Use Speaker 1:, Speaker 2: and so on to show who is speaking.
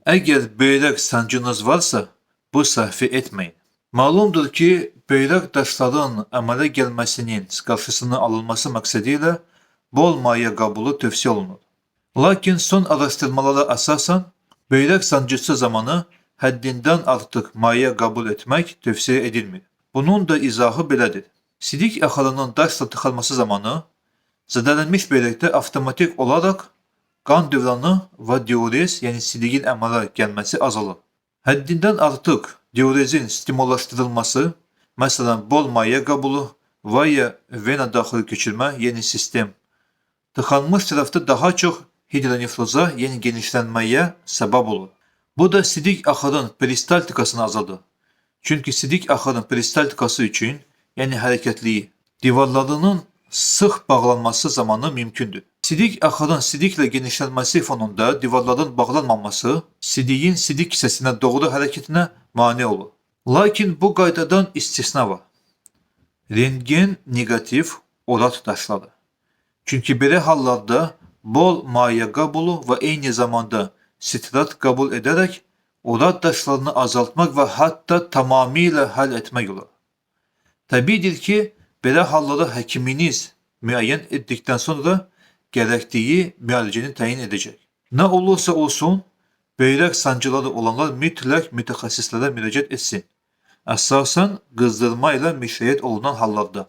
Speaker 1: Eğer böyrek sancınız varsa bu səhvi etmeyin. Malumdur ki, böyrek daşların əmələ gəlməsinin qarşısının alınması məqsədilə bol maye qabulu tövsiyə olunur. Lakin son araştırmalara əsasən, böyrek sancısı zamanı həddindən artıq maye qabul etmək tövsiyə edilmir. Bunun da izahı belədir. Sidik axarının daşla tıxalması zamanı zədələnmiş böyrəkdə avtomatik olaraq qan dövranı və diurez, yəni sidikin əmələ gəlməsi azalır. Həddindən artıq diurezin stimullaşdırılması, məsələn, bol maye qabulu və ya vena daxili keçirmə, yəni sistem, tıxanmış tərəfdə daha çox hidronefroza, yəni genişlənməyə səbəb olur. Bu da sidik axarın peristaltikasını azaldır. Çünki sidik axarın peristaltikası üçün, yəni hərəkətliyi, divarlarının sıx bağlanması zamanı mümkündür. Sidik axarın sidiklə genişlənməsi fonunda divarların bağlanmaması sidiyin sidik hissəsinə doğru hərəkətinə mane olur. Lakin bu qaydadan istisna var. Rentgen negativ orad daşları. Çünki belə hallarda bol maye qabulu və eyni zamanda sitrat qəbul edərək orad daşlarını azaltmaq və hətta tamamilə həll etmək olur. Təbiidir ki, belə hallara həkiminiz müəyyən etdikdən sonra gərəkdiyi müalicəni təyin edəcək. Nə olursa olsun, böyrək sancıları olanlar mütləq mütəxəssislərə müraciət etsin. Əsasən qızdırma ilə müşayiət olunan hallarda.